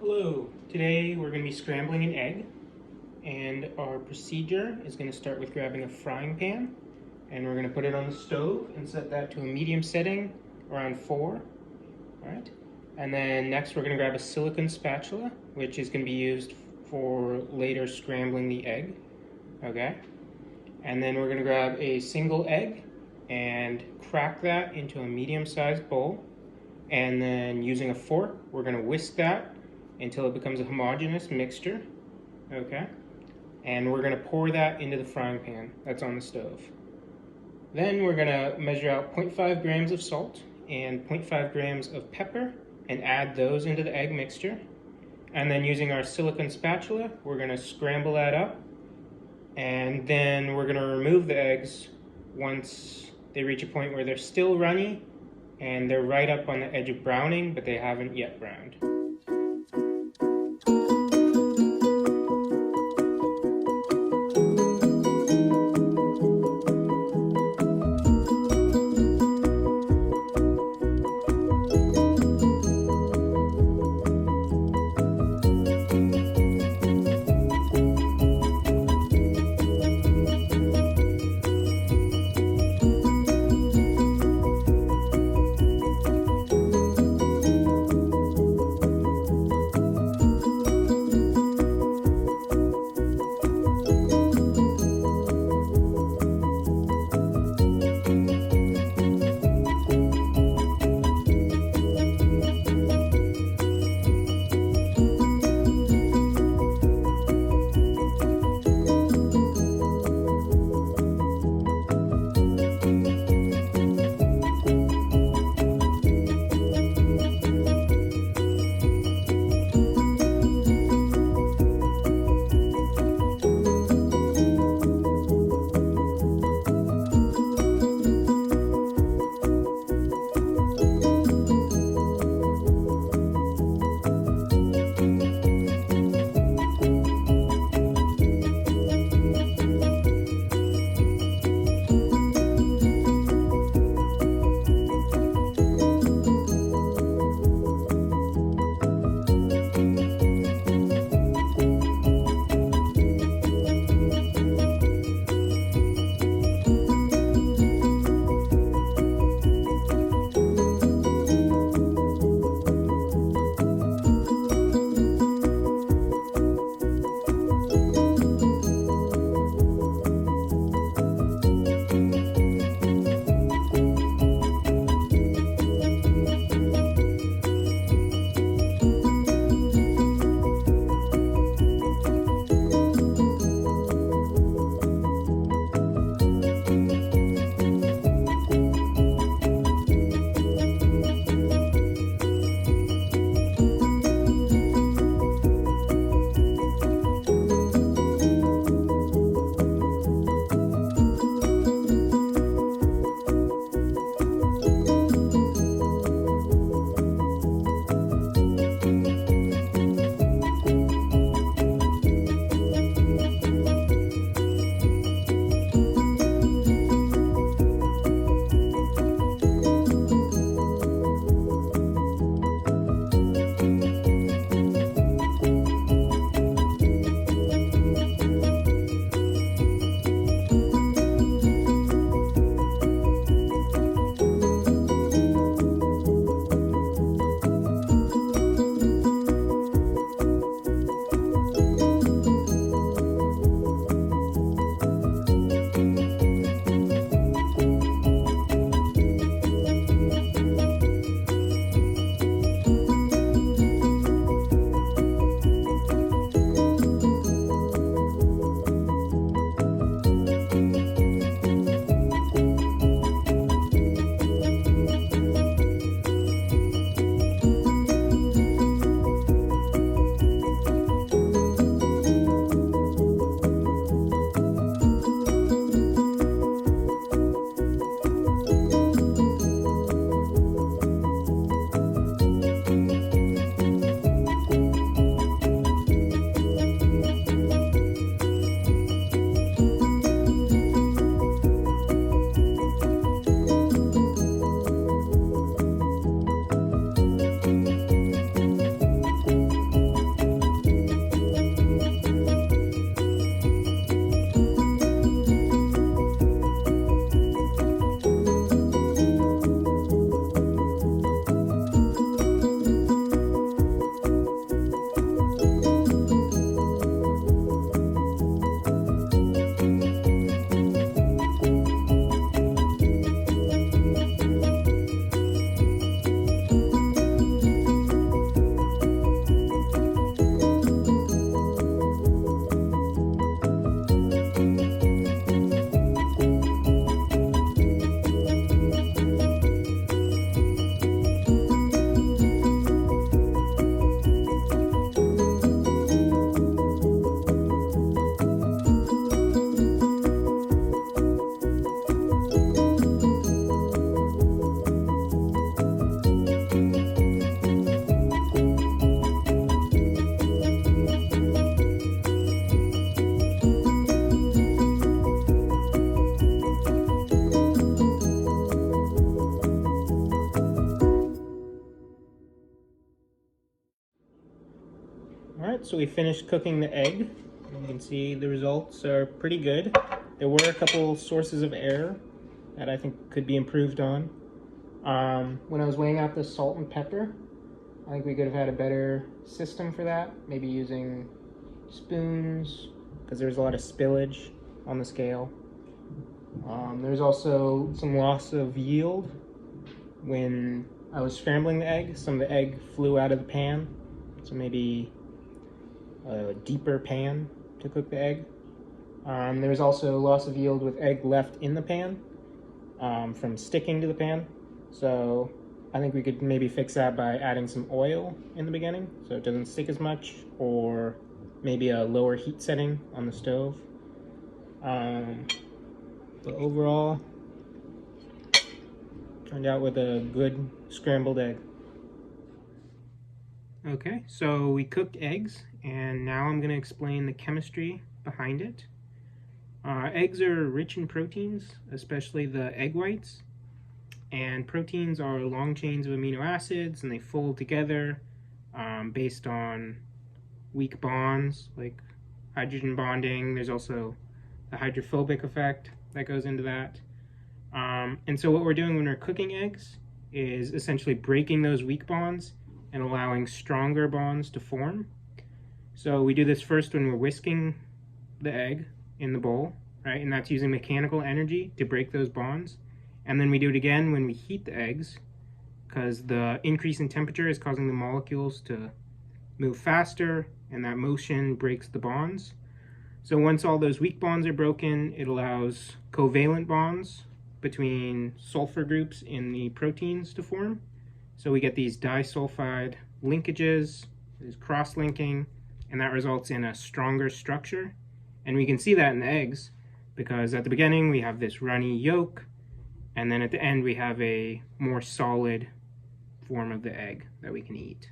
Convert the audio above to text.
Hello, today we're going to be scrambling an egg, and our procedure is going to start with grabbing a frying pan, and we're going to put it on the stove and set that to a medium setting around 4. Alright, and then next we're going to grab a silicone spatula, which is going to be used for later scrambling the egg. Okay, and then we're going to grab a single egg and crack that into a medium-sized bowl, and then using a fork we're going to whisk that until it becomes a homogeneous mixture. Okay, and we're going to pour that into the frying pan that's on the stove. Then we're going to measure out 0.5 grams of salt and 0.5 grams of pepper and add those into the egg mixture. And then using our silicone spatula, we're going to scramble that up, and then we're going to remove the eggs once they reach a point where they're still runny and they're right up on the edge of browning, but they haven't yet browned. Alright, so we finished cooking the egg. You can see the results are pretty good. There were a couple sources of error that I think could be improved on. When I was weighing out the salt and pepper, I think we could have had a better system for that. Maybe using spoons, because there's a lot of spillage on the scale. There's also some loss of yield. When I was scrambling the egg, some of the egg flew out of the pan. So maybe a deeper pan to cook the egg. There was also loss of yield with egg left in the pan from sticking to the pan. So I think we could maybe fix that by adding some oil in the beginning so it doesn't stick as much, or maybe a lower heat setting on the stove. But overall, turned out with a good scrambled egg. Okay, so we cooked eggs, and now I'm going to explain the chemistry behind it. Eggs are rich in proteins, especially the egg whites. And proteins are long chains of amino acids, and they fold together based on weak bonds, like hydrogen bonding. There's also the hydrophobic effect that goes into that. And so what we're doing when we're cooking eggs is essentially breaking those weak bonds and allowing stronger bonds to form. So we do this first when we're whisking the egg in the bowl, right? And that's using mechanical energy to break those bonds. And then we do it again when we heat the eggs, because the increase in temperature is causing the molecules to move faster, and that motion breaks the bonds. So once all those weak bonds are broken, it allows covalent bonds between sulfur groups in the proteins to form. So we get these disulfide linkages, there's cross-linking, and that results in a stronger structure. And we can see that in the eggs, because at the beginning we have this runny yolk, and then at the end we have a more solid form of the egg that we can eat.